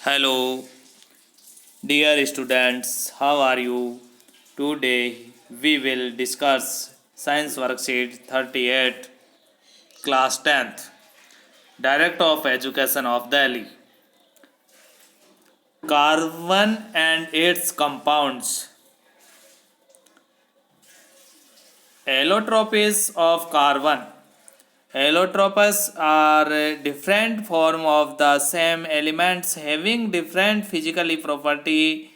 Hello, dear students, how are you? Today we will discuss Science Worksheet 38, Class 10th, Director of Education of Delhi. Carbon and its compounds. Allotropes of carbon. Allotropes are different form of the same elements having different physical properties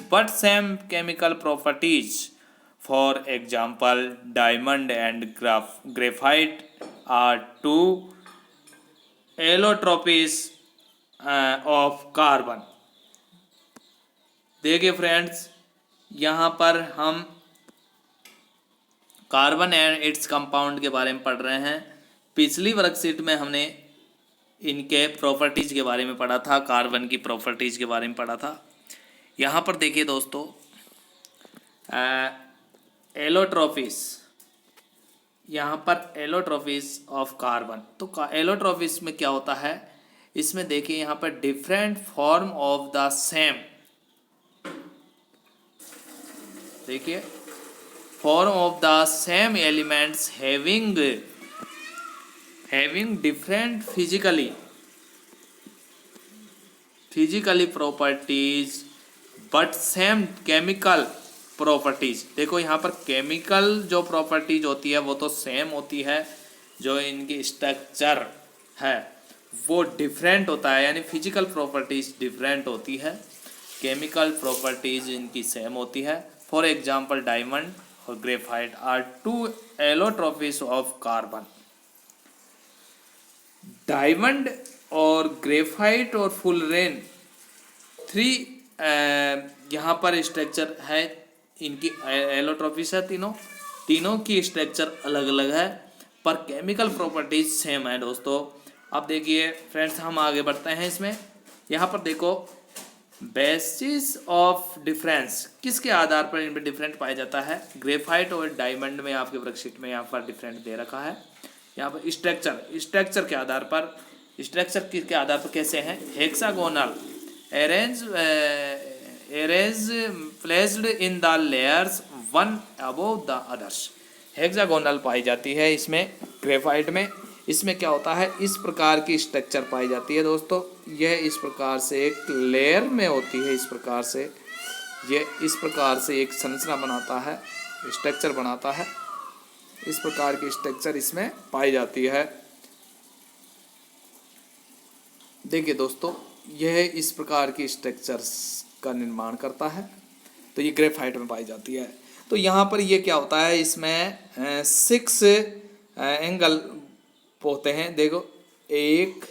but same chemical properties. For example, diamond and graphite are two allotropes of carbon. देखिए friends, यहाँ पर हम carbon and its compound के बारे में पढ़ रहे हैं। पिछली वर्कशीट में हमने इनके प्रॉपर्टीज़ के बारे में पढ़ा था, कार्बन की प्रॉपर्टीज़ के बारे में पढ़ा था। यहाँ पर देखिए दोस्तों, एलोट्रोफिस, यहाँ पर एलोट्रोफिस ऑफ कार्बन। तो एलोट्रोफिस में क्या होता है, इसमें देखिए यहाँ पर different form of the same, देखिए form of the same elements having different physically properties but same chemical properties। देखो यहाँ पर केमिकल जो प्रॉपर्टीज होती है वो तो सेम होती है, जो इनकी स्ट्रक्चर है वो डिफरेंट होता है, यानी फिजिकल प्रॉपर्टीज डिफरेंट होती है, केमिकल प्रॉपर्टीज इनकी सेम होती है। फॉर एग्जांपल डायमंड और graphite are two allotropes of carbon. Diamond और ग्रेफाइट और फुलरेन थ्री यहाँ पर स्ट्रक्चर है, इनकी एलोट्रोफिस है, तीनों की स्ट्रक्चर अलग अलग है पर केमिकल प्रॉपर्टीज सेम है दोस्तों। अब देखिए फ्रेंड्स, हम आगे बढ़ते हैं इसमें। यहाँ पर देखो, बेसिस ऑफ डिफरेंस, किसके आधार पर इनमें डिफरेंट पाया जाता है। ग्रेफाइट और डायमंड में आपके वर्कशीट में यहाँ पर डिफरेंट दे रखा है। यहाँ पर स्ट्रक्चर के आधार पर, स्ट्रक्चर किसके आधार पर कैसे हैं, hexagonal arrange placed in the layers one above the others. Hexagonal पाई जाती है इसमें, ग्रेफाइट में। इसमें क्या होता है, इस प्रकार की स्ट्रक्चर पाई जाती है दोस्तों। यह इस प्रकार से एक लेयर में होती है, इस प्रकार से यह इस प्रकार से एक संरचना बनाता है, स्ट्रक्चर बनाता है। इस प्रकार की स्ट्रक्चर इसमें पाई जाती है। देखिए दोस्तों, यह इस प्रकार की स्ट्रक्चर्स का निर्माण करता है, तो ये ग्रेफाइट में पाई जाती है। तो यहाँ पर ये क्या होता है, इसमें 6 एंगल होते हैं। देखो, 1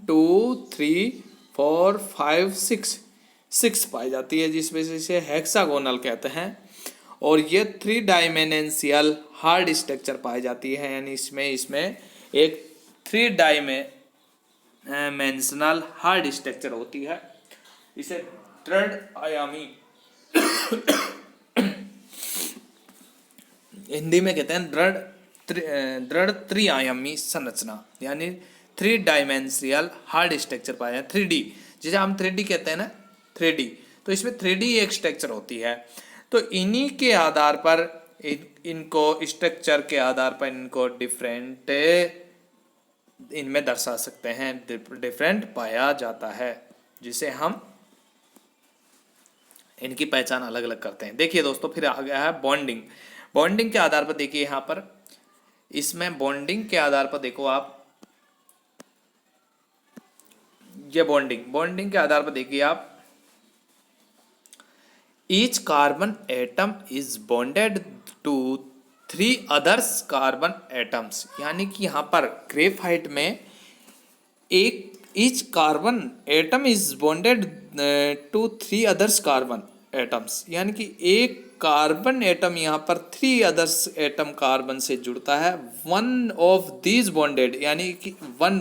2 3 4 5 6 पाई जाती है, जिस वजह से हेक्सागोनल कहते हैं। और ये 3 डायमेंशियल हार्ड स्ट्रक्चर पाई जाती है, यानी इसमें एक 3 डायमेंशनल हार्ड स्ट्रक्चर होती है। इसे दृढ़ आयामी हिंदी में कहते हैं दृढ़ त्रिआयामी संरचना, यानी 3 डायमेंशियल हार्ड स्ट्रक्चर पाया है। 3D, जिसे हम 3D कहते हैं ना, 3D, तो इसमें 3D एक स्ट्रक्चर होती है। तो इन्हीं के आधार पर इनको स्ट्रक्चर के आधार पर इनको डिफरेंट इनमें दर्शा सकते हैं, डिफरेंट पाया जाता है, जिसे हम इनकी पहचान अलग अलग करते हैं। देखिए दोस्तों, फिर आ गया है बॉन्डिंग के आधार पर। देखिए यहाँ पर, इसमें बॉन्डिंग के आधार पर देखो आप, ये बॉन्डिंग के आधार पर देखिए आप, each carbon atom is bonded to 3 others carbon atoms. यानी कि यहाँ पर ग्रेफाइट में each carbon atom is bonded to 3 others carbon atoms, यानी कि एक कार्बन एटम यहाँ पर 3 अदर्स एटम कार्बन से जुड़ता है। वन ऑफ दीज बॉन्डेड, यानी कि वन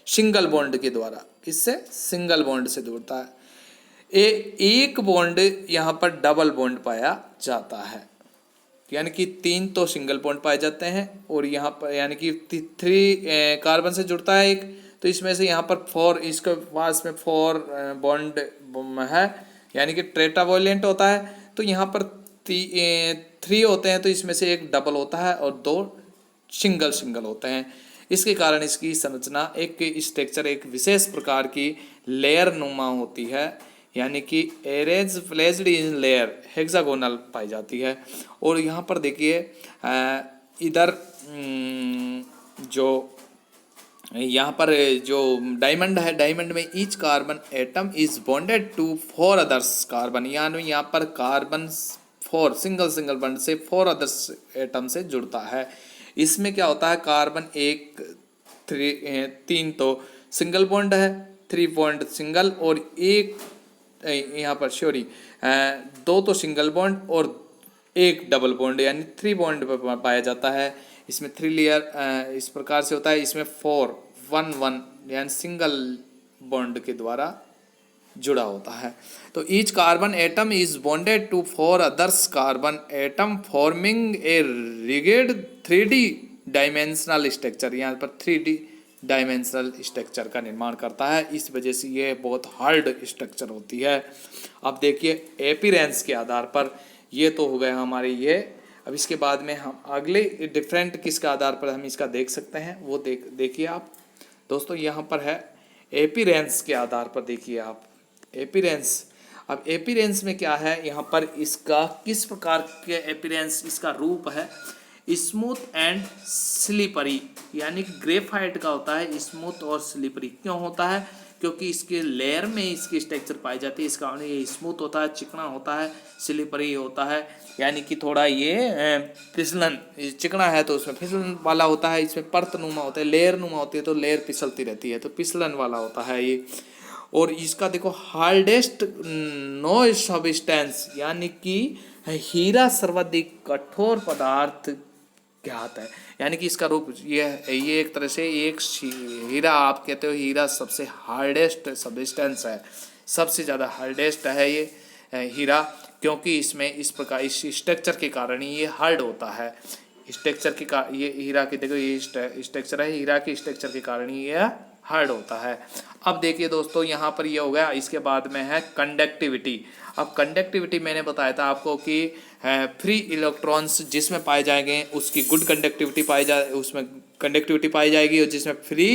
सिंगल बॉन्ड के द्वारा, इससे सिंगल बॉन्ड से जुड़ता है। एक बॉन्ड यहाँ पर डबल बॉन्ड पाया जाता है, यानी कि 3 तो सिंगल बॉन्ड पाए जाते हैं, और यहाँ पर यानी कि 3 कार्बन से जुड़ता है एक, तो इसमें से यहाँ पर 4, इसके पास में 4 बॉन्ड है, यानी कि टेट्रावैलेंट होता है। तो यहाँ पर 3 होते हैं, तो इसमें से एक डबल होता है और 2 सिंगल सिंगल होते हैं। इसके कारण इसकी संरचना, एक स्ट्रक्चर एक विशेष प्रकार की लेयर नुमा होती है, यानी कि arrays placed in layer hexagonal पाई जाती है। और यहाँ पर देखिए इधर जो यहाँ पर जो डायमंड है, डायमंड में each carbon atom is bonded to 4 others carbon, यानी यहाँ पर कार्बन 4 सिंगल सिंगल बॉन्ड से 4 अदर्स एटम से जुड़ता है। इसमें क्या होता है, कार्बन 3 तो सिंगल बॉन्ड है, 3 बॉन्ड सिंगल, और एक यहाँ पर 2 तो सिंगल बॉन्ड और एक डबल बॉन्ड, यानी 3 बॉन्ड पाया जाता है। इसमें 3 लेयर इस प्रकार से होता है। इसमें 4 1 1 यानी सिंगल बॉन्ड के द्वारा जुड़ा होता है। तो each carbon atom is bonded to 4 others carbon atom forming a rigid 3D dimensional structure, यहाँ पर 3D डायमेंशनल स्ट्रक्चर का निर्माण करता है। इस वजह से ये बहुत हार्ड स्ट्रक्चर होती है। अब देखिए अपीयरेंस के आधार पर, ये तो हो गया हमारे ये। अब इसके बाद में हम अगले डिफरेंट किसके आधार पर हम इसका देख सकते हैं, वो देखिए आप दोस्तों, यहाँ पर है अपीयरेंस के आधार पर। देखिए आप अपीयरेंस, अब अपीयरेंस में क्या है, यहाँ पर इसका किस प्रकार के अपीयरेंस, इसका रूप है स्मूथ एंड स्लिपरी, यानी कि ग्रेफाइट का होता है स्मूथ और स्लिपरी। क्यों होता है, क्योंकि इसके लेयर में इसकी स्ट्रक्चर पाई जाती है, इस कारण ये स्मूथ होता है, चिकना होता है, स्लिपरी होता है, यानी कि थोड़ा ये फिसलन, चिकना है तो उसमें फिसलन वाला होता है, इसमें परत नुमा होता है, लेयर नुमा होती है तो लेयर फिसलती रहती है, तो फिसलन वाला होता है ये। और इसका देखो हार्डेस्ट नो सब्सटेंस, यानी कि हीरा सर्वाधिक कठोर पदार्थ ज्ञात है, यानी कि इसका रूप ये एक तरह से एक हीरा, आप कहते हो हीरा सबसे हार्डेस्ट सब्सटेंस है, सबसे ज़्यादा हार्डेस्ट है ये हीरा, क्योंकि इसमें इस प्रकार इस स्ट्रक्चर के कारण ही ये हार्ड होता है। स्ट्रक्चर के ये हीरा के देखो ये स्ट्रक्चर है, हीरा के स्ट्रक्चर के कारण ही ये हार्ड होता है। अब देखिए दोस्तों, यहाँ पर ये हो गया। इसके बाद में है कंडक्टिविटी। अब कंडक्टिविटी मैंने बताया था आपको कि फ्री इलेक्ट्रॉन्स जिसमें पाए जाएंगे उसकी गुड कंडक्टिविटी उसमें कंडक्टिविटी पाई जाएगी, और जिसमें फ्री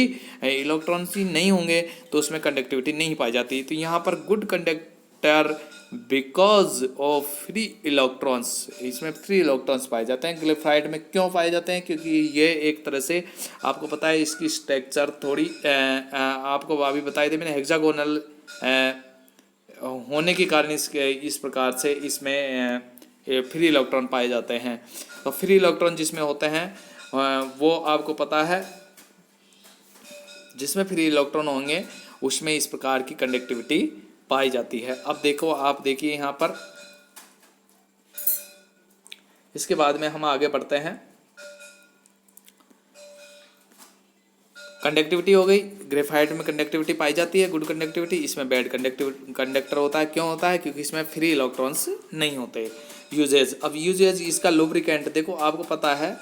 इलेक्ट्रॉन्स ही नहीं होंगे तो उसमें कंडक्टिविटी नहीं पाई जाती। तो यहाँ पर good conductor because of free electrons, इसमें फ्री इलेक्ट्रॉन्स पाए जाते हैं। ग्रेफाइट में क्यों पाए जाते हैं, क्योंकि ये एक तरह से आपको पता है इसकी स्ट्रक्चर थोड़ी आपको अभी बताई थी मैंने, हेक्सागोनल होने के कारण इस प्रकार से इसमें फ्री इलेक्ट्रॉन पाए जाते हैं। तो फ्री इलेक्ट्रॉन जिसमें होते हैं वो आपको पता है, जिसमें फ्री इलेक्ट्रॉन होंगे उसमें इस प्रकार की कंडक्टिविटी पाई जाती है। अब देखो आप देखिए यहाँ पर, इसके बाद में हम आगे बढ़ते हैं। कंडक्टिविटी हो गई, ग्रेफाइट में कंडक्टिविटी पाई जाती है गुड कंडक्टिविटी, इसमें बैड कंडक्टर होता है। क्यों होता है, क्योंकि इसमें फ्री इलेक्ट्रॉन्स नहीं होते। यूजेज, अब यूजेज इसका लुब्रिकेंट देखो आपको पता है,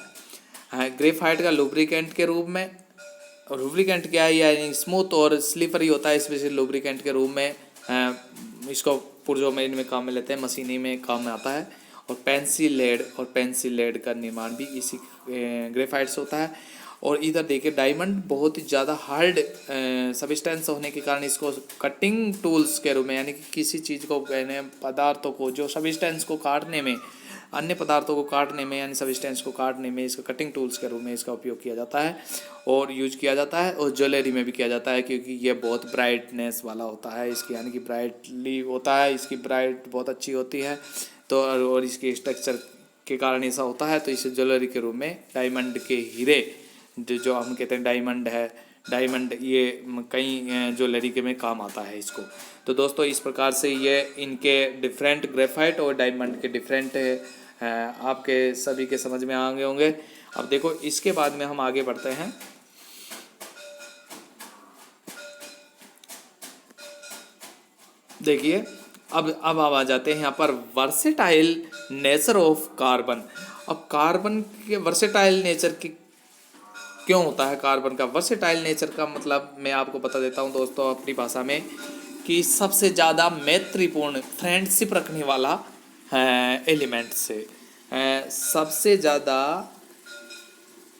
ग्रेफाइट का लुब्रिकेंट के रूप में, लुब्रिकेंट क्या है, यानी स्मूथ और स्लिपरी होता है, इस वजह से लुब्रिकेंट के रूप में इसको पुर्जों में इनमें काम में लेते हैं, मशीनी में काम में आता है। और पेंसिल लेड का निर्माण भी इसी ग्रेफाइट से होता है। और इधर देखिए डायमंड बहुत ही ज़्यादा हार्ड सब्सटेंस होने के कारण इसको कटिंग टूल्स के रूप में, यानी कि किसी चीज़ को पदार्थों को जो सब्सटेंस को काटने में, अन्य पदार्थों को काटने में, यानी सब्सटेंस को काटने में इसका कटिंग टूल्स के रूप में इसका उपयोग किया जाता है और यूज किया जाता है। और ज्वेलरी में भी किया जाता है, क्योंकि ये बहुत ब्राइटनेस वाला होता है इसकी, यानी कि ब्राइटली होता है, इसकी ब्राइट बहुत अच्छी होती है। तो और इसके स्ट्रक्चर के कारण ऐसा होता है, तो इसे ज्वेलरी के रूप में डायमंड के हीरे जो हम कहते हैं डायमंड है, डायमंड ये कई ज्वेलरी के में काम आता है इसको। तो दोस्तों इस प्रकार से ये इनके डिफरेंट ग्रेफाइट और डायमंड के डिफरेंट आपके सभी के समझ में आ गए होंगे। अब देखो इसके बाद में हम आगे बढ़ते हैं। देखिए अब आ जाते हैं यहाँ पर वर्सेटाइल नेचर ऑफ कार्बन। अब कार्बन के वर्सेटाइल नेचर क्यों होता है कार्बन का वर्सेटाइल नेचर का मतलब मैं आपको बता देता हूँ दोस्तों अपनी भाषा में, कि सबसे ज़्यादा मैत्रीपूर्ण फ्रेंडशिप रखने वाला एलिमेंट से सबसे ज़्यादा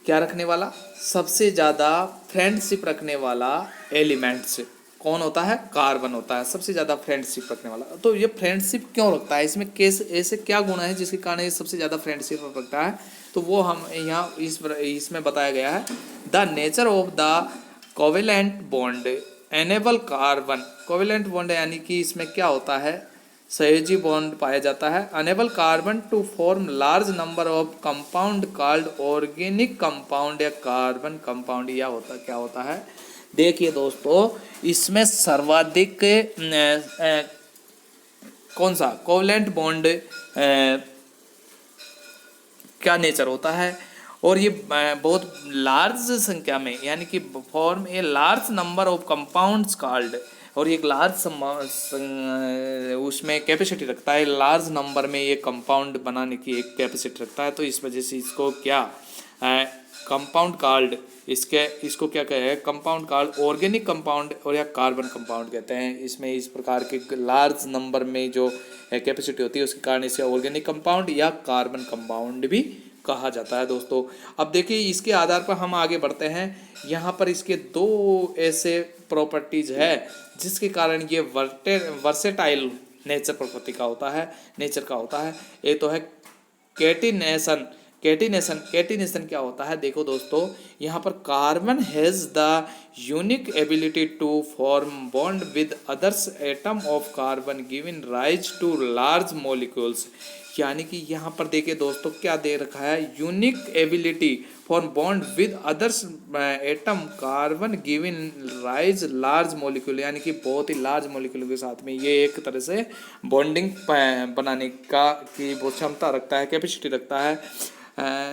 क्या रखने वाला, सबसे ज़्यादा फ्रेंडशिप रखने वाला एलिमेंट्स कौन होता है, कार्बन होता है सबसे ज़्यादा फ्रेंडशिप रखने वाला। तो ये फ्रेंडशिप क्यों रखता है, इसमें कैसे ऐसे क्या गुण है जिसके कारण ये सबसे ज़्यादा फ्रेंडशिप रखता है, तो वो हम यहाँ इसमें बताया गया है। The nature of the covalent bond enable carbon, covalent bond यानी कि इसमें क्या होता है, सहयोजी बॉन्ड पाया जाता है। Enable carbon to form large number of compound called organic compound या कार्बन कंपाउंड, या होता क्या होता है, देखिए दोस्तों इसमें सर्वाधिक कौन सा कोवेलेंट बॉन्ड क्या नेचर होता है, और ये बहुत लार्ज संख्या में यानी कि form a large number of compounds called, और एक लार्ज उसमें कैपेसिटी रखता है, लार्ज नंबर में ये कंपाउंड बनाने की एक कैपेसिटी रखता है, तो इस वजह से इसको क्या कंपाउंड कॉल्ड, इसको क्या कहे कंपाउंड कॉल्ड ऑर्गेनिक कंपाउंड और या कार्बन कंपाउंड कहते हैं। इसमें इस प्रकार के लार्ज नंबर में जो कैपेसिटी होती है उसके कारण इसे ऑर्गेनिक कंपाउंड या कार्बन कंपाउंड भी कहा जाता है दोस्तों। अब देखिए इसके आधार पर हम आगे बढ़ते हैं। यहाँ पर इसके दो ऐसे प्रॉपर्टीज है जिसके कारण ये वर्सेटाइल नेचर प्रकृति का होता है, नेचर का होता है। एक तो है कैटिनेशन, कैटिनेशन क्या होता है, देखो दोस्तों यहाँ पर carbon has the unique ability to form bond with others atom of carbon giving rise to large molecules, यानी कि यहाँ पर देखिए दोस्तों क्या दे रखा है, unique ability form bond with others atom carbon giving rise large molecule, यानी कि बहुत ही लार्ज मॉलिक्यूल के साथ में ये एक तरह से बॉन्डिंग बनाने का की वो क्षमता रखता है, कैपेसिटी रखता है।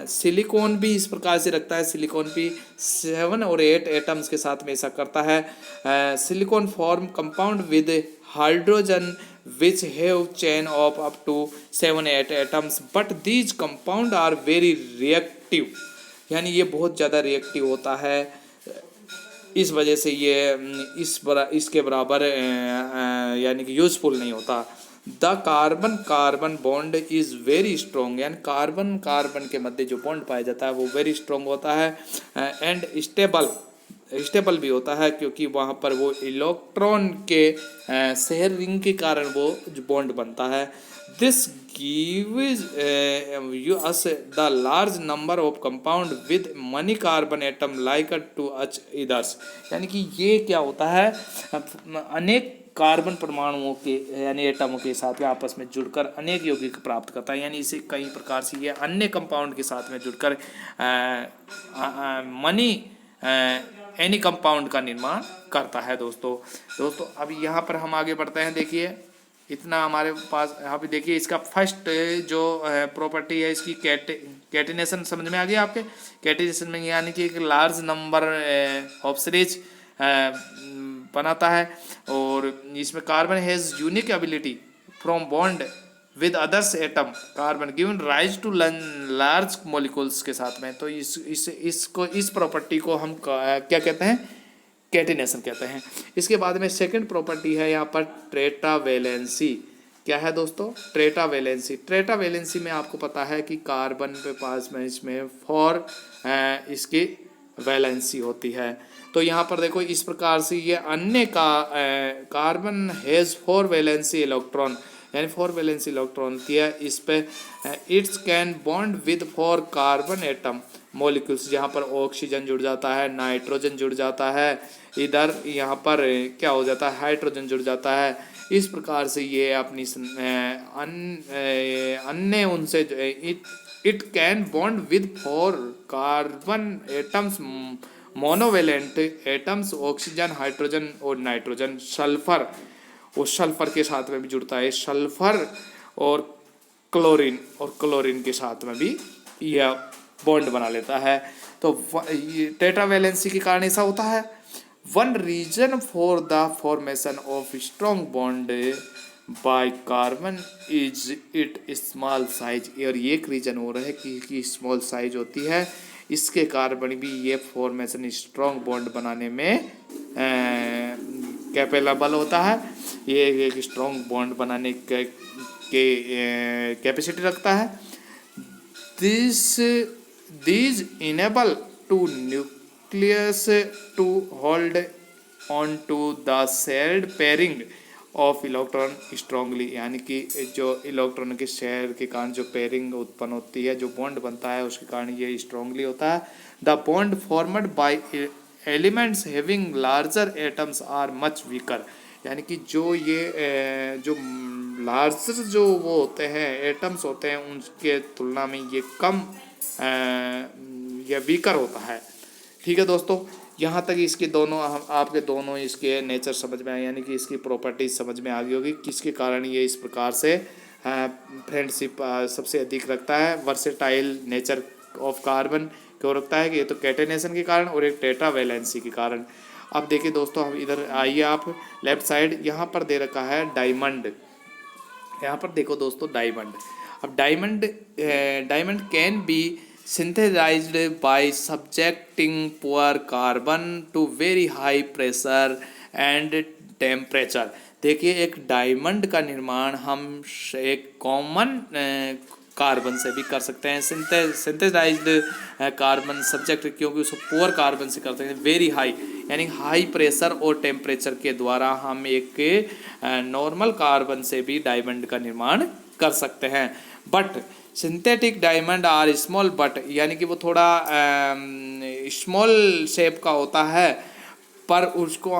सिलिकॉन भी इस प्रकार से रखता है, सिलिकॉन भी 7 और 8 एटम्स के साथ में ऐसा करता है। Silicon form compound with hydrogen which have chain of up to 7-8 atoms but these compound are very reactive, यानी ये बहुत ज़्यादा रिएक्टिव होता है, इस वजह से ये इसके बराबर यानी कि यूजफुल नहीं होता। The carbon carbon bond is very strong, यानी कार्बन कार्बन के मध्य जो बॉन्ड पाया जाता है वो वेरी स्ट्रॉन्ग होता है एंड स्टेबल भी होता है, क्योंकि वहाँ पर वो इलेक्ट्रॉन के शेयरिंग के कारण वो जो बॉन्ड बनता है। This gives you us the large number of compound with many carbon atom like to each others, यानी कि ये क्या होता है, अनेक कार्बन परमाणुओं के यानी एटमों के साथ में आपस में जुड़कर अनेक यौगिक प्राप्त करता है, यानी इसे कई प्रकार से ये अन्य कंपाउंड के साथ में जुड़कर मनी एनी कंपाउंड का निर्माण करता है दोस्तों अब यहाँ पर हम आगे बढ़ते हैं। देखिए इतना हमारे पास यहाँ पे देखिए इसका फर्स्ट जो प्रॉपर्टी है इसकी कैटिनेशन समझ में आ गया आपके। कैटिनेशन में यानी कि एक लार्ज नंबर ऑफ सीरीज बनाता है, और इसमें carbon has unique ability from bond with others atom carbon given rise to large molecules के साथ में, तो इस प्रॉपर्टी को हम क्या कहते हैं, कैटिनेशन कहते हैं। इसके बाद में सेकंड प्रॉपर्टी है यहाँ पर टेट्रावैलेंसी। क्या है दोस्तों, टेट्रावैलेंसी। टेट्रावैलेंसी में आपको पता है कि कार्बन के पास में इसमें 4 इसकी वैलेंसी होती है, तो यहाँ पर देखो इस प्रकार से ये अन्य का कार्बन हैज़ 4 वैलेंसी इलेक्ट्रॉन, यानी 4 वैलेंसी इलेक्ट्रॉन दिया इस पे। It's can bond with 4 carbon atom molecules, जहाँ पर ऑक्सीजन जुड़ जाता है, नाइट्रोजन जुड़ जाता है, इधर यहाँ पर क्या हो जाता है, हाइड्रोजन जुड़ जाता है। इस प्रकार से ये अपनी अन्य उनसे it can bond with 4 carbon atoms monovalent atoms oxygen, hydrogen और नाइट्रोजन। सल्फर, वो सल्फर के साथ में भी जुड़ता है, सल्फर और क्लोरीन के साथ में भी यह बॉन्ड बना लेता है। तो टेट्रावैलेंसी के कारण ऐसा होता है। One reason for the formation of strong bond by carbon is it small size, और एक रीजन हो रहा है कि स्मॉल साइज होती है इसके कारण भी ये फॉर्मेशन स्ट्रॉन्ग बॉन्ड बनाने में कैपेबल होता है। ये एक स्ट्रॉन्ग बॉन्ड बनाने के कैपेसिटी रखता है। This these enable to nucleus to hold on to the shared pairing of electron strongly, यानी कि जो इलेक्ट्रॉन के शेयर के कारण जो पेयरिंग उत्पन्न होती है, जो बॉन्ड बनता है, उसके कारण ये स्ट्रांगली होता है। The bond formed by elements having larger atoms are much weaker, यानी कि जो ये जो लार्जर जो वो होते हैं एटम्स होते हैं उनके तुलना में ये कम या वीकर होता है। ठीक है दोस्तों, यहाँ तक इसके दोनों हम आपके दोनों इसके नेचर समझ में आए, यानी कि इसकी प्रॉपर्टीज समझ में आ गई होगी किसके कारण ये इस प्रकार से फ्रेंडशिप सबसे अधिक रखता है। वर्सेटाइल नेचर ऑफ कार्बन क्यों रखता है कि ये तो कैटेनेशन के कारण और एक टेट्रा वैलेंसी के कारण। अब देखिए दोस्तों, हम इधर आइए आप लेफ्ट साइड, यहाँ पर दे रखा है डायमंड। यहाँ पर देखो दोस्तों डायमंड। अब diamond can be synthesized by subjecting poor carbon to very high pressure and temperature। देखिए, एक डायमंड का निर्माण हम एक कॉमन कार्बन से भी कर सकते हैं। सिंथेसाइज्ड कार्बन सब्जेक्ट, क्योंकि उसको पुअर कार्बन से करते हैं वेरी हाई, यानी हाई प्रेशर और टेम्परेचर के द्वारा हम एक नॉर्मल कार्बन से भी डायमंड का निर्माण कर सकते हैं। But synthetic diamond are small but, यानी कि वो थोड़ा स्मॉल शेप का होता है, पर उसको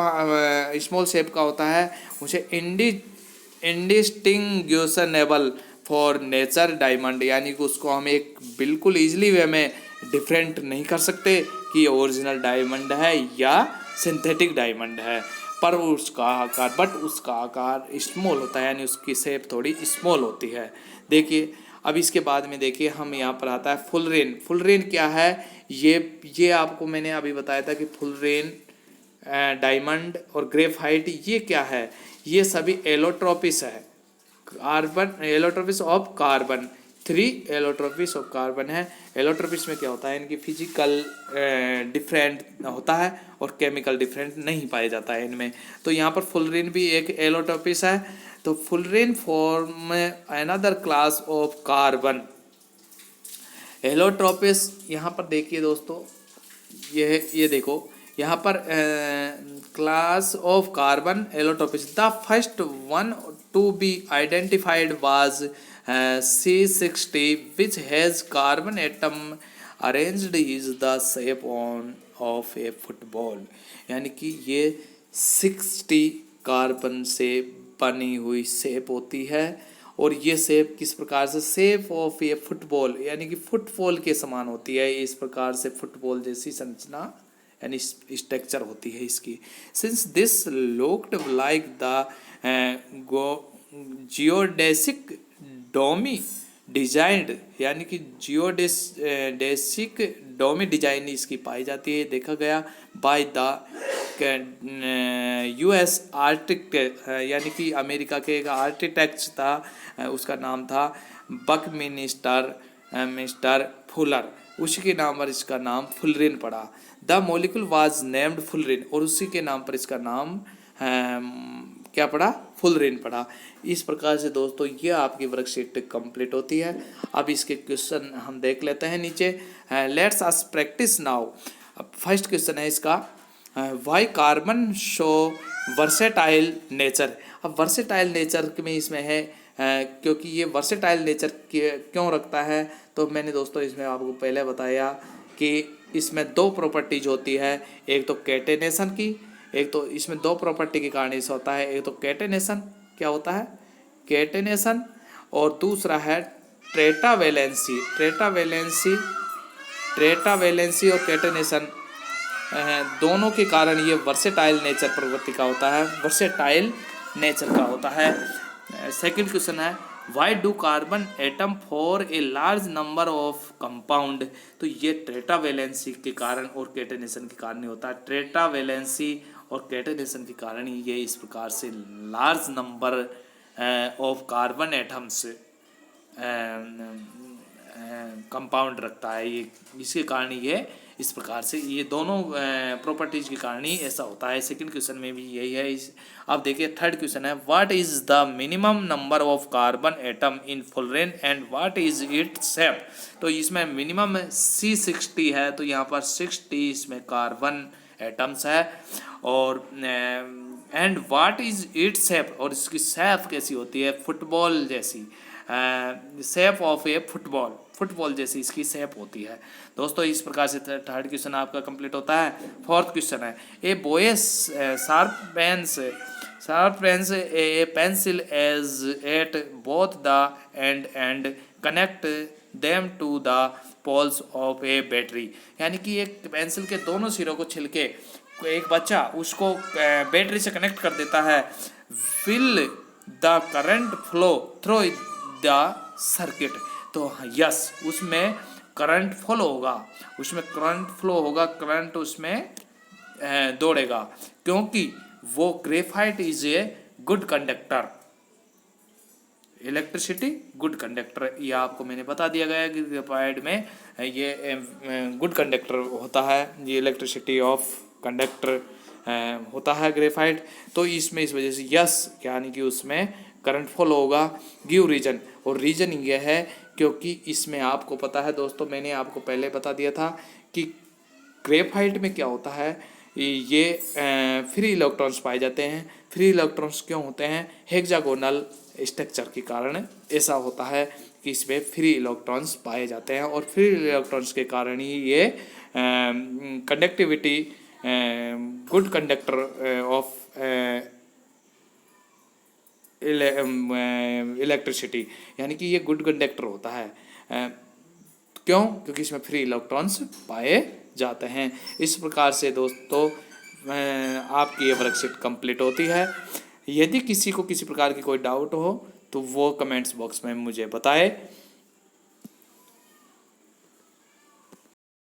स्मॉल शेप का होता है, उसे इंडिस्टिंग्विशेबल फॉर नेचर डायमंड, यानी कि उसको हम एक बिल्कुल ईजिली वे में डिफरेंट नहीं कर सकते कि ये ओरिजिनल डायमंड है या सिंथेटिक डायमंड है, पर उसका आकार स्मॉल होता है, यानी उसकी शेप थोड़ी स्मॉल होती है। देखिए, अब इसके बाद में देखिए हम यहाँ पर आता है फुलरेन। फुलरेन क्या है? ये आपको मैंने अभी बताया था कि फुलरेन, डायमंड और ग्रेफाइट ये क्या है? ये सभी एलोट्रोपिस है, carbon allotropes of carbon. 3 allotropes of carbon है। एलोट्रोपिस में क्या होता है? इनकी फिजिकल डिफरेंट होता है और केमिकल डिफरेंट नहीं पाया जाता है इनमें। तो यहाँ पर फुलरेन भी एक एलोट्रोपिस है। तो fullerene form another class of carbon allotropes. यहाँ पर देखिए दोस्तों, ये देखो यहाँ पर class of carbon allotropes. The first one to be identified was C60 which has carbon atom arranged is the shape of a football, यानी कि ये 60 कार्बन से बनी हुई शेप होती है। और ये शेप किस प्रकार से? शेप ऑफ ए फुटबॉल, यानी कि फुटबॉल के समान होती है। इस प्रकार से फुटबॉल जैसी संरचना यानी स्ट्रक्चर होती है इसकी। Since this looked like the geodesic dome designed, यानी कि जियोडेसिक डोमी डिजाइन इसकी पाई जाती है, देखा गया बाय द US आर्किटेक्ट, यानी कि अमेरिका के एक आर्किटेक्ट था, उसका नाम था मिस्टर फुलर, उसी के नाम पर इसका नाम फुलरेन पड़ा। द मॉलिक्यूल वाज नेम्ड फुलरेन, और उसी के नाम पर इसका नाम क्या पड़ा? फुलरेन पड़ा। इस प्रकार से दोस्तों ये आपकी वर्कशीट कंप्लीट होती है। अब इसके क्वेश्चन हम देख लेते हैं नीचे। Let's us practice now. अब फर्स्ट क्वेश्चन है इसका, why carbon show versatile nature. अब वर्सेटाइल नेचर में इसमें है क्योंकि ये वर्सेटाइल नेचर क्यों रखता है? तो मैंने दोस्तों इसमें आपको पहले बताया कि इसमें 2 प्रॉपर्टीज होती है, एक तो कैटेनेशन की, एक तो इसमें 2 प्रॉपर्टी के कारण ऐसा होता है। एक तो कैटेनेशन, क्या होता है? कैटेनेशन, और दूसरा है टेट्रावैलेंसी। टेट्रावैलेंसी और कैटेनेशन दोनों के कारण ये वर्सेटाइल नेचर प्रवृत्ति का होता है, वर्सेटाइल नेचर का होता है। सेकंड क्वेश्चन है, why do carbon atom for a large number of compound. तो ये टेट्रावैलेंसी के कारण और कैटेनेशन के कारण ही होता है। टेट्रावैलेंसी और कैटेनेशन के कारण ही ये इस प्रकार से large number of carbon atoms compound रखता है। ये इसके कारण ये इस प्रकार से ये दोनों प्रॉपर्टीज के कारण ही ऐसा होता है। सेकंड क्वेश्चन में भी यही है। अब देखिए थर्ड क्वेश्चन है, what is the minimum number of carbon atom in fluorine and what is its shape. तो इसमें मिनिमम C60 है, तो यहाँ पर 60 इसमें कार्बन एटम्स है। और and what is its shape, और इसकी शेप कैसी होती है, फुटबॉल जैसी, शेप ऑफ ए फुटबॉल जैसी इसकी शेप होती है। दोस्तों इस प्रकार से थर्ड क्वेश्चन आपका कंप्लीट होता है। फोर्थ क्वेश्चन है, a boy sharp pens a pencil edge at both the end connect them to the poles of a battery. यानी कि एक पेंसिल के दोनों सिरों को छिलके एक बच्चा उसको बैटरी से कनेक्ट कर देता है। Will the current flow through the circuit. तो यस, उसमें करंट फ्लो होगा, करंट उसमें दौड़ेगा, क्योंकि वो graphite is a good conductor, electricity good conductor. ये आपको मैंने बता दिया गया कि ग्रेफाइट में ये गुड कंडक्टर होता है, ये इलेक्ट्रिसिटी ऑफ कंडक्टर होता है ग्रेफाइट। तो इसमें इस वजह से यस, यानी कि उसमें करंट फ्लो होगा। गिव रीजन, और रीजन ये है क्योंकि इसमें आपको पता है दोस्तों, मैंने आपको पहले बता दिया था कि ग्रेफाइट में क्या होता है, ये फ्री इलेक्ट्रॉन्स पाए जाते हैं। फ्री इलेक्ट्रॉन्स क्यों होते हैं, हेक्सागोनल स्ट्रक्चर के कारण ऐसा होता है कि इसमें फ्री इलेक्ट्रॉन्स पाए जाते हैं, और फ्री इलेक्ट्रॉन्स के कारण ही ये conductivity good conductor of electricity, यानी कि ये गुड कंडक्टर होता है। क्यों, क्योंकि इसमें फ्री इलेक्ट्रॉन्स पाए जाते हैं। इस प्रकार से दोस्तों आपकी ये वर्कशीट कंप्लीट होती है। यदि किसी को किसी प्रकार की कोई डाउट हो तो वो कमेंट्स बॉक्स में मुझे बताए।